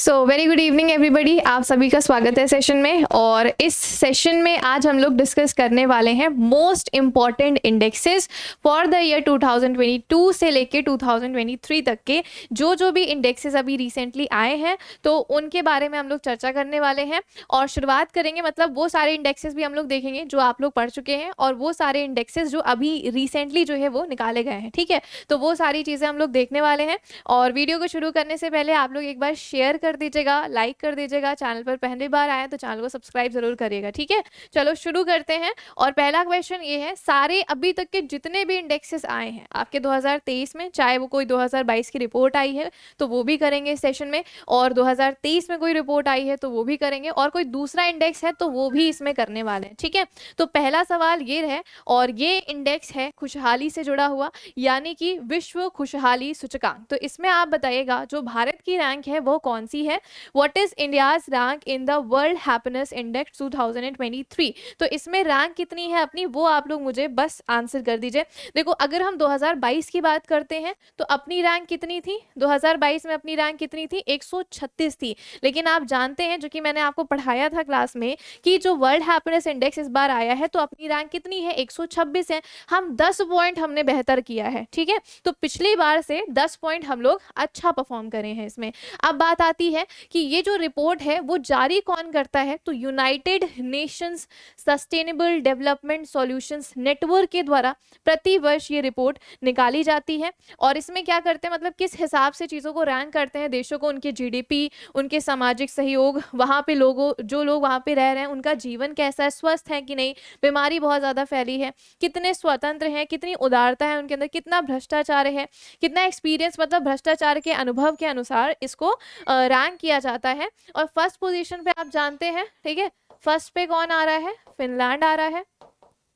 So very good evening everybody, आप सभी का स्वागत है सेशन में। और इस सेशन में आज हम लोग डिस्कस करने वाले हैं most important indexes for the year 2022 से लेके 2023 तक के जो भी इंडेक्सेस अभी रिसेंटली आए हैं तो उनके बारे में हम लोग चर्चा करने वाले हैं। और शुरुआत करेंगे, मतलब वो सारे इंडेक्सेस भी हम लोग देखेंगे जो आप लोग पढ़ चुके हैं और वो सारे इंडेक्सेस जो अभी रिसेंटली जो है वो निकाले गए हैं। ठीक है, तो वो सारी चीज़ें हम लोग देखने वाले हैं। और वीडियो को शुरू करने से पहले आप लोग एक बार शेयर कर दीजिएगा, लाइक कर दीजिएगा, चैनल पर पहली बार आए तो चैनल को सब्सक्राइब जरूर करिएगा। ठीक है, चलो शुरू करते हैं। और पहला क्वेश्चन ये है, सारे अभी तक के जितने भी इंडेक्सेस आए हैं आपके 2023 में, चाहे वो कोई 2022 की रिपोर्ट आई है तो वो भी करेंगे इस सेशन में, और 2023 में कोई रिपोर्ट आई है तो वो भी करेंगे, और कोई दूसरा इंडेक्स है तो वो भी इसमें करने वाले हैं। ठीक है, तो पहला सवाल ये है, और ये इंडेक्स है खुशहाली से जुड़ा हुआ, यानी कि विश्व खुशहाली सूचकांक। तो इसमें आप बताइएगा जो भारत की रैंक है वो कौन सी है। What is India's rank in the world happiness index 2023। तो इसमें रैंक कितनी है अपनी, वो आप लोग मुझे बस आंसर कर दीजिए। देखो, अगर हम 2022 की बात करते हैं तो अपनी रैंक कितनी थी 2022 में, अपनी रैंक कितनी थी 136 थी। लेकिन आप जानते हैं, जो कि मैंने आपको पढ़ाया था क्लास में, कि जो वर्ल्ड हैप्पीनेस इंडेक्स इस बार आया है तो अपनी रैंक कितनी है 126 है। हम 10 पॉइंट हमने बेहतर किया है। ठीक है, तो पिछली बार से 10 पॉइंट हम लोग अच्छा परफॉर्म करे हैं इसमें। अब बात आती है कि ये जो रिपोर्ट है वो जारी कौन करता है, तो United Nations sustainable development solutions network के द्वारा प्रति वर्ष ये रिपोर्ट निकाली जाती है। और इसमें क्या करते हैं, मतलब किस हिसाब से चीज़ों को रैंक करते हैं देशों को, उनके जीडीपी, उनके सामाजिक सहयोग, वहाँ पे लोगों जो लोग वहाँ पे रह रहे हैं उनका जीवन कैसा है, स्वस्थ है कि नहीं, बीमारी बहुत ज़्यादा फैली है, कितने स्वतंत्र हैं, कितनी उदारता है उनके अंदर, कितना भ्रष्टाचार है, कितना एक्सपीरियंस, मतलब भ्रष्टाचार के अनुभव के अनुसार इसको रैंक किया जाता है। और फर्स्ट पोजीशन पे आप जानते हैं, ठीक है, फर्स्ट पे कौन आ रहा है, फिनलैंड आ रहा है।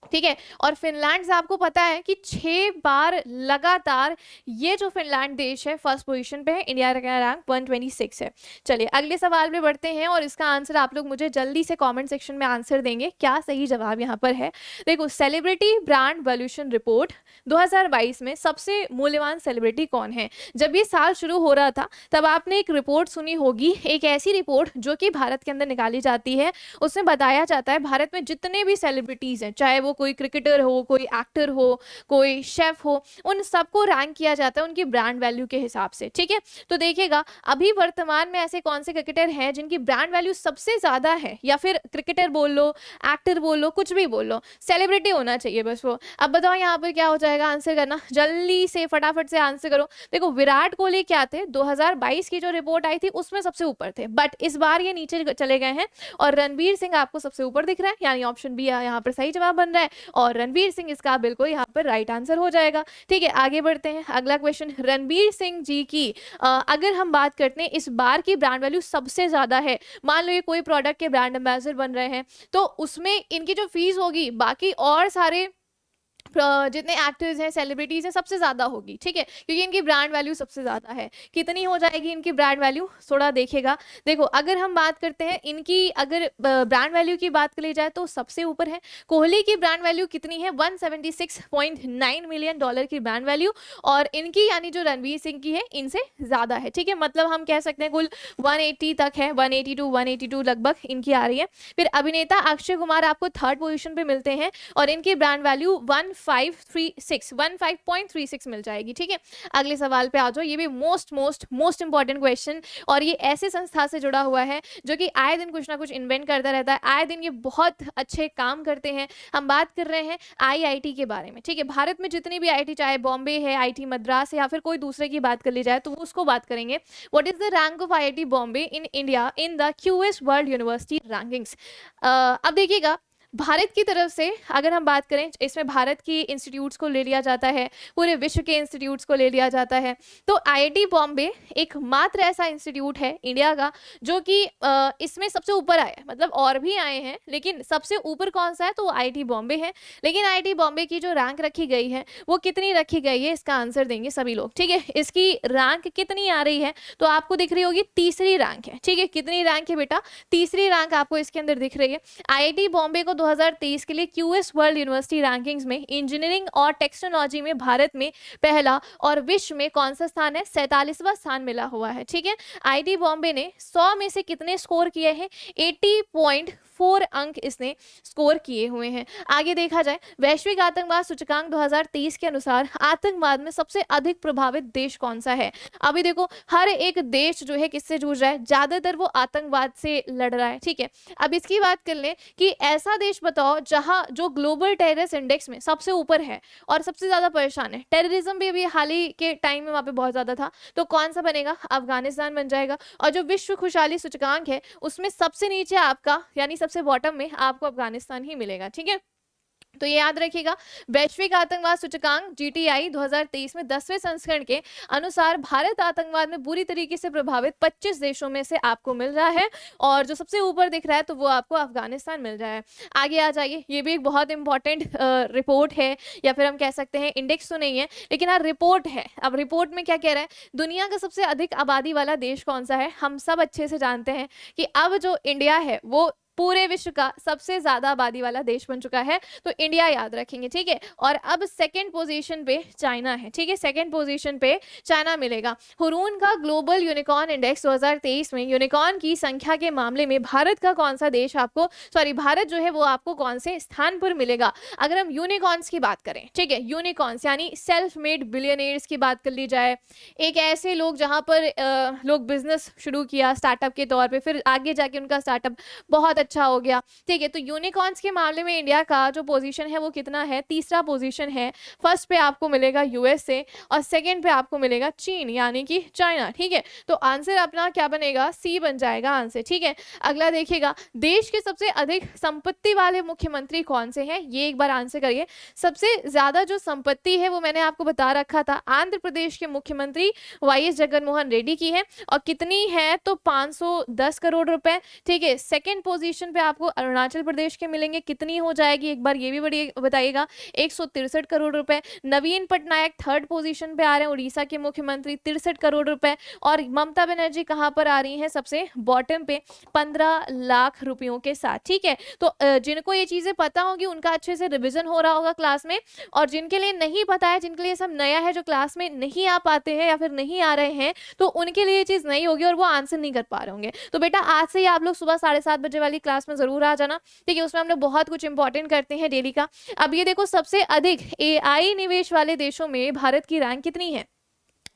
ठीक है, और फिनलैंड से आपको पता है कि 6 बार लगातार ये जो फिनलैंड देश है फर्स्ट पोजीशन पे है। इंडिया का रैंक 126 है। चलिए अगले सवाल पे बढ़ते हैं, और इसका आंसर आप लोग मुझे जल्दी से कमेंट सेक्शन में आंसर देंगे, क्या सही जवाब यहाँ पर है। देखो, सेलिब्रिटी ब्रांड वैल्यूएशन रिपोर्ट 2022 में सबसे मूल्यवान सेलिब्रिटी कौन है। जब ये साल शुरू हो रहा था तब आपने एक रिपोर्ट सुनी होगी, एक ऐसी रिपोर्ट जो कि भारत के अंदर निकाली जाती है। उसमें बताया जाता है भारत में जितने भी सेलिब्रिटीज हैं, चाहे वो कोई क्रिकेटर हो, कोई एक्टर हो, कोई शेफ हो, उन सबको रैंक किया जाता है उनकी ब्रांड वैल्यू के हिसाब से। ठीक है, तो देखिएगा अभी वर्तमान में ऐसे कौन से क्रिकेटर हैं जिनकी ब्रांड वैल्यू सबसे ज्यादा है, या फिर क्रिकेटर बोल लो, एक्टर बोल लो, कुछ भी बोल लो, सेलिब्रिटी होना चाहिए बस वो। अब बताओ यहाँ पर क्या हो जाएगा, आंसर करना जल्दी से, फटाफट से आंसर करो। देखो, विराट कोहली क्या थे, 2022 की जो रिपोर्ट आई थी उसमें सबसे ऊपर थे, बट इस बार ये नीचे चले गए हैं। और रणवीर सिंह आपको सबसे ऊपर दिख रहा है, यानी ऑप्शन बी यहाँ पर सही जवाब बन रहा है, और रणवीर सिंह इसका बिल्कुल यहाँ पर राइट आंसर हो जाएगा। ठीक है, आगे बढ़ते हैं। अगला क्वेश्चन, रणवीर सिंह जी की अगर हम बात करते हैं इस बार की ब्रांड वैल्यू सबसे ज्यादा है, मान लो ये कोई प्रोडक्ट के ब्रांड एम्बेसडर बन रहे हैं, तो उसमें इनकी जो फीस होगी बाकी और सारे जितने एक्टर्स हैं, सेलिब्रिटीज हैं, सबसे ज्यादा होगी। ठीक है, क्योंकि इनकी ब्रांड वैल्यू सबसे ज्यादा है। कितनी हो जाएगी इनकी ब्रांड वैल्यू, थोड़ा देखिएगा। देखो, अगर हम बात करते हैं इनकी, अगर ब्रांड वैल्यू की बात कर ली जाए तो सबसे ऊपर है कोहली की ब्रांड वैल्यू कितनी है, 176.9 मिलियन डॉलर की ब्रांड वैल्यू, और इनकी यानी जो रणवीर सिंह की है इनसे ज्यादा है। ठीक है, मतलब हम कह सकते हैं कुल 180 तक है, 182 लगभग इनकी आ रही है। फिर अभिनेता अक्षय कुमार आपको थर्ड पोजिशन पे मिलते हैं, और इनकी ब्रांड वैल्यू 15.36 मिल जाएगी। ठीक है, अगले सवाल पे आ जाओ। ये भी मोस्ट इंपॉर्टेंट क्वेश्चन, और ये ऐसे संस्था से जुड़ा हुआ है जो कि आए दिन कुछ ना कुछ इन्वेंट करता रहता है, आए दिन ये बहुत अच्छे काम करते हैं। हम बात कर रहे हैं आईआईटी के बारे में। ठीक है, भारत में जितनी भी आईआईटी, चाहे बॉम्बे है, आईआईटी मद्रास है, या फिर कोई दूसरे की बात कर ली जाए तो वो उसको बात करेंगे। What is the rank of IIT Bombay in India in the QS world university rankings. अब देखिएगा, भारत की तरफ से अगर हम बात करें, इसमें भारत की इंस्टीट्यूट्स को ले लिया जाता है, पूरे विश्व के इंस्टीट्यूट्स को ले लिया जाता है। तो आईआईटी बॉम्बे एकमात्र ऐसा इंस्टीट्यूट है इंडिया का जो कि इसमें सबसे ऊपर आया है। मतलब और भी आए हैं लेकिन सबसे ऊपर कौन सा है, तो आईआईटी बॉम्बे है। लेकिन आईआईटी बॉम्बे की जो रैंक रखी गई है वो कितनी रखी गई है, इसका आंसर देंगे सभी लोग। ठीक है, इसकी रैंक कितनी आ रही है, तो आपको दिख रही होगी तीसरी रैंक है। ठीक है, कितनी रैंक है बेटा, तीसरी रैंक आपको इसके अंदर दिख रही है। आईआईटी बॉम्बे को 2023 के लिए क्यूएस वर्ल्ड यूनिवर्सिटी रैंकिंग्स में इंजीनियरिंग और टेक्नोलॉजी में भारत में पहला और विश्व में कौन सा स्थान है? 47वां स्थान मिला हुआ है। ठीक है, आईआईटी बॉम्बे ने 100 में से कितने स्कोर किए हैं? 80.4 अंक इसने स्कोर किए हुए हैं। आगे देखा जाए, वैश्विक आतंकवाद सूचकांक 2023 के अनुसार आतंकवाद में सबसे अधिक प्रभावित देश कौन सा है? अभी देखो, हर एक देश जो है किससे जूझ रहा है? ज्यादातर वो आतंकवाद से लड़ रहा है। ठीक है, अब इसकी बात कर ले कि ऐसा देश बताओ जहां जो ग्लोबल टेररिस्ट इंडेक्स में सबसे ऊपर है और सबसे ज्यादा परेशान है। टेररिज्म भी अभी हाल ही के टाइम में वहां पे बहुत ज्यादा था, तो कौन सा बनेगा? अफगानिस्तान बन जाएगा। और जो विश्व खुशहाली सूचकांक है उसमें सबसे नीचे आपका यानी सबसे बॉटम में आपको अफगानिस्तान ही मिलेगा। ठीक है, तो ये याद रखिएगा, वैश्विक आतंकवाद सूचकांक जीटीआई 2023 में 10वें संस्करण के अनुसार भारत आतंकवाद में बुरी तरीके से प्रभावित 25 देशों में से आपको मिल रहा है, और जो सबसे ऊपर दिख रहा है तो वो आपको अफगानिस्तान मिल रहा है। आगे आ जाइए, ये भी एक बहुत इंपॉर्टेंट रिपोर्ट है, या फिर हम कह सकते हैं इंडेक्स तो नहीं है लेकिन हाँ रिपोर्ट है। अब रिपोर्ट में क्या कह रहा है? दुनिया का सबसे अधिक आबादी वाला देश कौन सा है? हम सब अच्छे से जानते हैं कि अब जो इंडिया है वो पूरे विश्व का सबसे ज्यादा आबादी वाला देश बन चुका है, तो इंडिया याद रखेंगे। ठीक है, और अब सेकंड पोजीशन पे चाइना है। ठीक है, सेकंड पोजीशन पे चाइना मिलेगा। हुरून का ग्लोबल यूनिकॉर्न इंडेक्स 2023 में यूनिकॉर्न की संख्या के मामले में भारत का कौन सा देश आपको भारत जो है वो आपको कौन से स्थान पर मिलेगा? अगर हम यूनिकॉर्न्स की बात करें, ठीक है, यूनिकॉर्न्स यानी सेल्फ मेड बिलियनियर्स की बात कर ली जाए, एक ऐसे लोग जहां पर लोग बिजनेस शुरू किया स्टार्टअप के तौर पे, फिर आगे जाके उनका स्टार्टअप बहुत अच्छा हो गया। ठीक है, तो यूनिकॉर्न्स के मामले में इंडिया का जो पोजीशन है वो कितना है? तीसरा पोजीशन है। फर्स्ट पे आपको मिलेगा यूएसए और सेकंड पे आपको मिलेगा चीन यानी कि चाइना। ठीक है, तो आंसर अपना क्या बनेगा? सी बन जाएगा आंसर। ठीक है, अगला देखिएगा, देश के सबसे अधिक संपत्ति वाले मुख्यमंत्री कौन से हैं? ये एक बार आंसर करिए। सबसे ज्यादा जो संपत्ति है वो मैंने आपको बता रखा था, आंध्र प्रदेश के मुख्यमंत्री वाईएस जगनमोहन रेड्डी की है, और कितनी है? तो 510 करोड़ रुपए। ठीक है, सेकंड पोजीशन पे आपको अरुणाचल प्रदेश के मिलेंगे, कितनी हो जाएगी एक बार ये भी बड़ी बताइएगा? 163 करोड़ रुपए। नवीन पटनायक थर्ड पोजीशन पे आ रहे हैं, उड़ीसा के मुख्यमंत्री, 63 करोड़ रुपए। और ममता बनर्जी कहां पर आ रही हैं? सबसे बॉटम पे 15 लाख रुपयों के साथ। ठीक है, तो जिनको ये चीजें पता होगी उनका अच्छे से रिविजन हो रहा होगा क्लास में, और जिनके लिए नहीं पता है, जिनके लिए सब नया है, जो क्लास में नहीं आ पाते हैं या फिर नहीं आ रहे हैं, तो उनके लिए ये चीज नहीं होगी और वो आंसर नहीं कर पा रहे होंगे। तो बेटा आज से ही आप लोग सुबह 7:30 बजे वाली क्लास में जरूर आ जाना। ठीक है, उसमें हम लोग बहुत कुछ इंपॉर्टेंट करते हैं डेली का। अब ये देखो, सबसे अधिक एआई निवेश वाले देशों में भारत की रैंक कितनी है?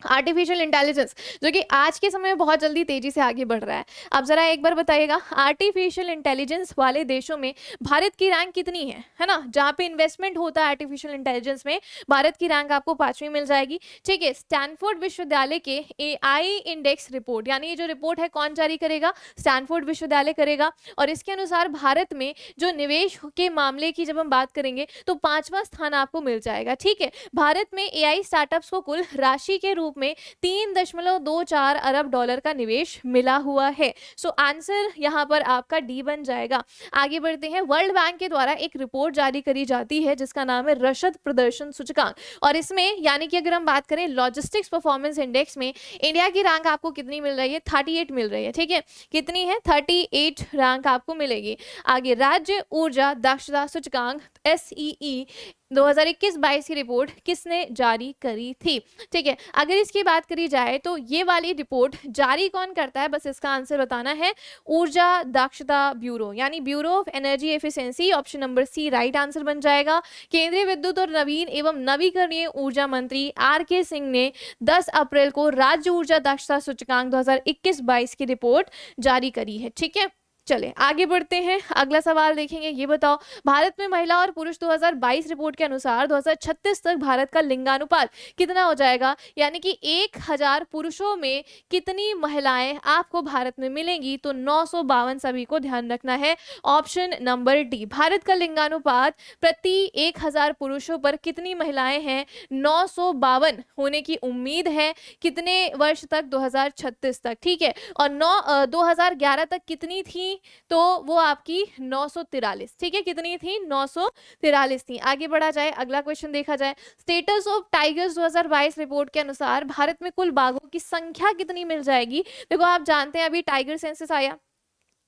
आर्टिफिशियल इंटेलिजेंस, जो कि आज के समय में बहुत जल्दी तेजी से आगे बढ़ रहा है। अब जरा एक बार बताइएगा, आर्टिफिशियल इंटेलिजेंस वाले देशों में भारत की रैंक कितनी है ना? जहां पे इन्वेस्टमेंट होता है आर्टिफिशियल इंटेलिजेंस में, भारत की रैंक आपको 5वीं मिल जाएगी। ठीक है, स्टैनफोर्ड विश्वविद्यालय के एआई इंडेक्स रिपोर्ट, यानी ये जो रिपोर्ट है कौन जारी करेगा? स्टैनफोर्ड विश्वविद्यालय करेगा, और इसके अनुसार भारत में जो निवेश के मामले की जब हम बात करेंगे तो 5वां स्थान आपको मिल जाएगा। ठीक है, भारत में एआई स्टार्टअप्स को कुल राशि के रूप में 3.24 अरब डॉलर का निवेश मिला हुआ है। सो आंसर यहां पर आपका डी बन जाएगा। आगे बढ़ते हैं, वर्ल्ड बैंक के द्वारा एक रिपोर्ट जारी करी जाती है जिसका नाम है रसद प्रदर्शन सूचकांक, और इसमें यानी कि अगर हम बात करें लॉजिस्टिक्स परफॉर्मेंस इंडेक्स में इंडिया की रैंक आपको कितनी मिल रही है? 38 मिल रही है। ठीक है, कितनी है? 38 रैंक आपको मिलेगी। आगे, राज्य ऊर्जा दक्षता सूचकांक SEE 2021-22 की रिपोर्ट किसने जारी करी थी? ठीक है, अगर इसकी बात करी जाए तो ये वाली रिपोर्ट जारी कौन करता है? बस इसका आंसर बताना है, ऊर्जा दक्षता ब्यूरो यानी bureau of energy efficiency. Option number C right answer बन जाएगा। केंद्रीय विद्युत और नवीन एवं नवीकरणीय ऊर्जा मंत्री RK सिंह ने 10 अप्रैल को राज्य ऊर्जा दक्षता सूचकांक 2021-22 की रिपोर्ट जारी करी है। ठीक है, चले आगे बढ़ते हैं, अगला सवाल देखेंगे। ये बताओ, भारत में महिला और पुरुष 2022 रिपोर्ट के अनुसार 2036 तक भारत का लिंगानुपात कितना हो जाएगा? यानी कि 1000 पुरुषों में कितनी महिलाएं आपको भारत में मिलेंगी? तो 952, सभी को ध्यान रखना है। ऑप्शन नंबर डी, भारत का लिंगानुपात प्रति 1000 पुरुषों पर कितनी महिलाएं हैं? 952 होने की उम्मीद है। कितने वर्ष तक? 2036 तक। ठीक है, और 2011 तक कितनी थी? तो वो आपकी 943। ठीक है, कितनी थी? 943 थी। आगे बढ़ा जाए, अगला क्वेश्चन देखा जाए, स्टेटस ऑफ टाइगर्स 2022 रिपोर्ट के अनुसार भारत में कुल बाघों की संख्या कितनी मिल जाएगी? देखो आप जानते हैं अभी टाइगर सेंसस आया,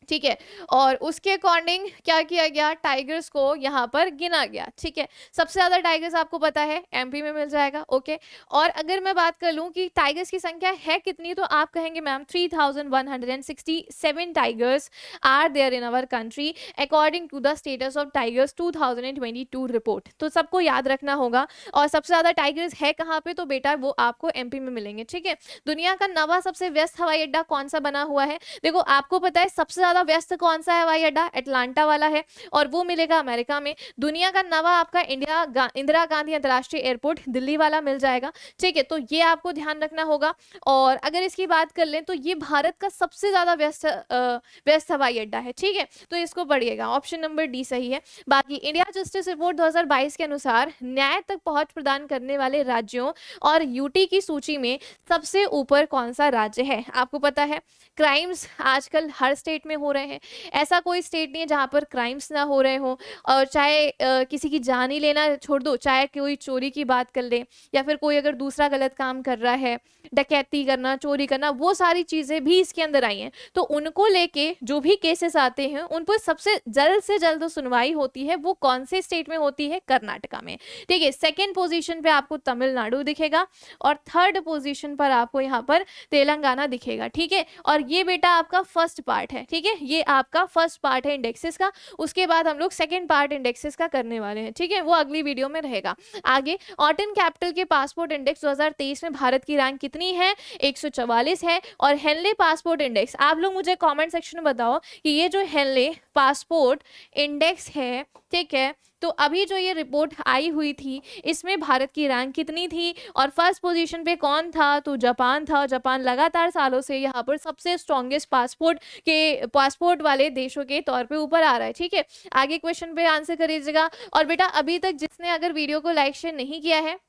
ठीक है। और उसके अकॉर्डिंग क्या किया गया, टाइगर्स को यहाँ पर गिना गया। ठीक है, सबसे ज्यादा टाइगर्स आपको पता है एमपी में मिल जाएगा। ओके, और अगर मैं बात कर लूँ कि टाइगर्स की संख्या है कितनी, तो आप कहेंगे ma'am 3167 tigers are there in our country according to the status of tigers 2022 report. तो सबको याद रखना होगा। और सबसे ज्यादा टाइगर्स है कहाँ पे, तो बेटा वो आपको एमपी में मिलेंगे। ठीक है, दुनिया का नवा सबसे व्यस्त हवाई अड्डा कौन सा बना हुआ है, देखो आपको पता है सबसे ज्यादा व्यस्त कौन सा है हवाई अड्डा, एटलांटा वाला है, और वो मिलेगा अमेरिका में। दुनिया का नवा आपका इंदिरा गांधी अंतर्राष्ट्रीय एयरपोर्ट दिल्ली वाला मिल जाएगा। ठीक है, तो ये आपको ध्यान रखना होगा। और अगर इसकी बात कर लें तो ये भारत का सबसे ज्यादा व्यस्त हवाई अड्डा है। ठीक है, तो इसको पढ़िएगा, ऑप्शन नंबर डी सही है। बाकी इंडिया जस्टिस रिपोर्ट 2022 के अनुसार न्याय तक पहुंच प्रदान करने वाले राज्यों और यूटी की सूची में सबसे ऊपर कौन सा राज्य है। आपको पता है क्राइम्स आजकल हर स्टेट में हो रहे हैं, ऐसा कोई स्टेट नहीं है जहाँ पर क्राइम्स ना हो रहे हो। और चाहे किसी की जान ही लेना छोड़ दो, चाहे कोई चोरी की बात कर ले, या फिर कोई अगर दूसरा गलत काम कर रहा है, डकैती करना, चोरी करना, वो सारी चीजें भी इसके अंदर आई हैं। तो उनको लेके जो भी केसेस आते हैं उन पर सबसे जल्द से जल्द सुनवाई होती है, वो कौन से स्टेट में होती है, कर्नाटका में। ठीक है, सेकेंड पोजिशन पे आपको तमिलनाडु दिखेगा, और थर्ड पोजिशन पर आपको यहाँ पर तेलंगाना दिखेगा। ठीक है, और ये बेटा आपका फर्स्ट पार्ट है। ठीक है, ये आपका फर्स्ट पार्ट है इंडेक्सेस का। उसके बाद हम लोग सेकंड पार्ट इंडेक्सेस का करने वाले हैं। ठीक है, वो अगली वीडियो में रहेगा। आगे ऑटन कैपिटल के पासपोर्ट इंडेक्स 2023 में भारत की रैंक कितनी है, 144 है। और हेनले पासपोर्ट इंडेक्स, आप लोग मुझे कमेंट सेक्शन में बताओ कि ये जो हेनले पासपोर्ट इंडेक्स है, ठीक है, तो अभी जो ये रिपोर्ट आई हुई थी इसमें भारत की रैंक कितनी थी, और फर्स्ट पोजीशन पे कौन था, तो जापान था। जापान लगातार सालों से यहाँ पर सबसे स्ट्रॉन्गेस्ट पासपोर्ट वाले देशों के तौर पे ऊपर आ रहा है। ठीक है, आगे क्वेश्चन पे आंसर करिएगा। और बेटा अभी तक जिसने अगर वीडियो को लाइक शेयर नहीं किया है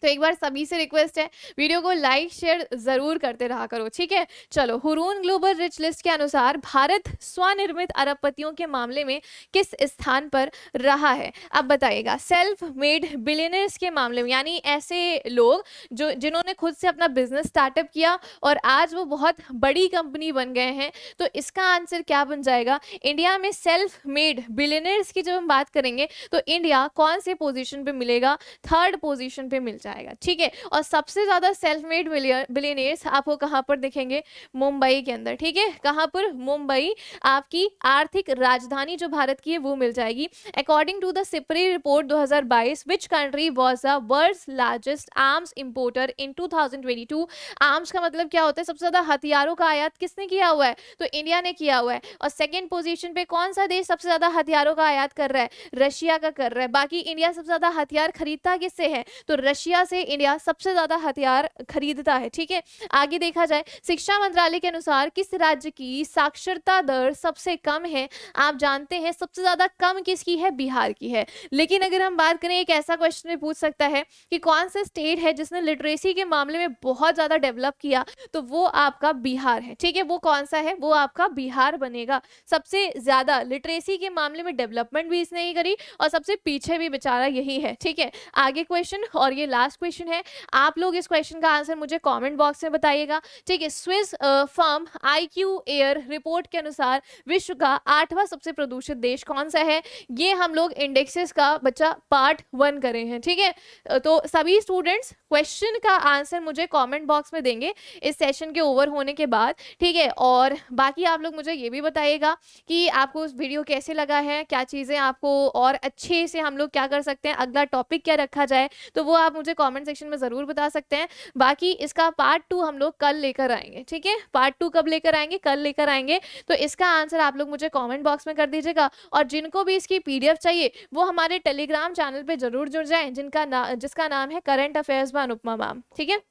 तो एक बार सभी से रिक्वेस्ट है वीडियो को लाइक शेयर जरूर करते रहा करो। ठीक है, चलो, हुरून ग्लोबल रिच लिस्ट के अनुसार भारत स्वनिर्मित अरबपतियों के मामले में किस स्थान पर रहा है। अब बताइएगा, सेल्फ मेड बिलियनर्स के मामले में, यानी ऐसे लोग जो जिन्होंने खुद से अपना बिजनेस स्टार्टअप किया और आज वो बहुत बड़ी कंपनी बन गए हैं, तो इसका आंसर क्या बन जाएगा। इंडिया में सेल्फ मेड बिलियनर्स की जब हम बात करेंगे तो इंडिया कौन से पोजीशन पे मिलेगा, थर्ड पोजीशन पे मिल जाएगा। ठीक है, और सबसे ज्यादा सेल्फ मेड बिलियनियर्स आपको कहां पर दिखेंगे, मुंबई के अंदर। ठीक है, कहां पर, मुंबई आपकी आर्थिक राजधानी जो भारत की है वो मिल जाएगी। According to the SIPRI report 2022, which country was the world's largest arms importer in 2022। Arms का मतलब क्या होता है, सबसे ज्यादा हथियारों का आयात किसने किया हुआ है, तो इंडिया ने किया हुआ है। और सेकेंड पोजीशन पे कौन सा देश सबसे ज्यादा हथियारों का आयात कर रहा है, रशिया का कर रहा है। बाकी इंडिया सबसे ज्यादा हथियार खरीदता किससे है, तो रशिया से इंडिया सबसे ज्यादा हथियार खरीदता है। ठीक है, आगे देखा जाए, शिक्षा मंत्रालय के अनुसार किस राज्य की साक्षरता दर सबसे कम है। आप जानते हैं सबसे ज्यादा कम किसकी है, बिहार की है। लेकिन अगर हम बात करें, एक ऐसा क्वेश्चन में पूछ सकता है कि कौन सा स्टेट है जिसने लिटरेसी के मामले में बहुत ज्यादा डेवलप किया, तो वो आपका बिहार है। ठीक है, वो कौन सा है, वो आपका बिहार बनेगा। सबसे ज्यादा लिटरेसी के मामले में डेवलपमेंट भी इसने ही करी और सबसे पीछे भी बेचारा यही है। ठीक है, आगे क्वेश्चन, और ये लास्ट क्वेश्चन है, आप लोग इस क्वेश्चन का आंसर मुझे कमेंट बॉक्स में बताइएगा। ठीक है, Swiss firm IQ air report के अनुसार विश्व का 8वां सबसे प्रदूषित देश कौन सा है। ये हम लोग इंडेक्सेस का बच्चा पार्ट 1 करे हैं। ठीक है, तो सभी स्टूडेंट्स क्वेश्चन का आंसर मुझे कमेंट बॉक्स में देंगे इस सेशन के ओवर होने के बाद। ठीक है, और बाकी आप लोग मुझे ये भी बताइएगा कि आपको उस वीडियो कैसे लगा है, क्या चीज़ें आपको और अच्छे से हम लोग क्या कर सकते हैं, अगला टॉपिक क्या रखा जाए, तो वो आप मुझे कमेंट सेक्शन में ज़रूर बता सकते हैं। बाकी इसका पार्ट 2 हम लोग कल लेकर आएंगे। ठीक है, पार्ट 2 कब लेकर आएंगे, कल लेकर आएंगे। तो इसका आंसर आप लोग मुझे कमेंट बॉक्स में कर दीजिएगा, और जिनको भी इसकी PDF चाहिए वो हमारे टेलीग्राम चैनल पे जरूर जुड़ जाएं, जिसका नाम है current affairs by Anupama ma'am. ठीक है,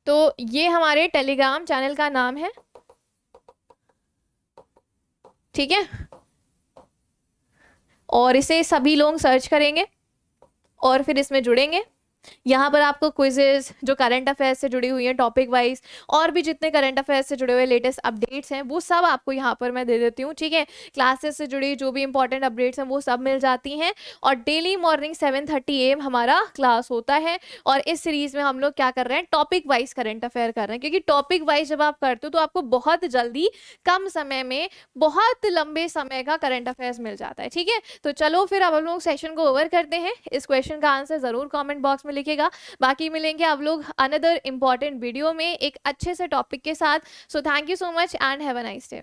तो ये हमारे टेलीग्राम चैनल का नाम है। ठीक है, और इसे सभी लोग सर्च करेंगे और फिर इसमें जुड़ेंगे। यहाँ पर आपको क्विजेज जो करंट अफेयर्स से जुड़ी हुई हैं टॉपिक वाइज, और भी जितने करंट अफेयर्स से जुड़े हुए लेटेस्ट अपडेट्स हैं वो सब आपको यहाँ पर मैं दे देती हूँ, ठीक है। क्लासेस से जुड़ी जो भी इंपॉर्टेंट अपडेट्स हैं वो सब मिल जाती हैं। और डेली मॉर्निंग 7:30 AM हमारा क्लास होता है। और इस सीरीज में हम लोग क्या कर रहे हैं, टॉपिक वाइज करंट अफेयर कर रहे हैं, क्योंकि टॉपिक वाइज जब आप करते हो तो आपको बहुत जल्दी कम समय में बहुत लंबे समय का करंट अफेयर्स मिल जाता है, ठीक है। तो चलो फिर अब हम लोग सेशन को ओवर करते हैं। इस क्वेश्चन का आंसर जरूर कमेंट बॉक्स में लिखेगा। बाकी मिलेंगे आप लोग अनदर इंपॉर्टेंट वीडियो में एक अच्छे से टॉपिक के साथ। So thank you so much and have a nice day.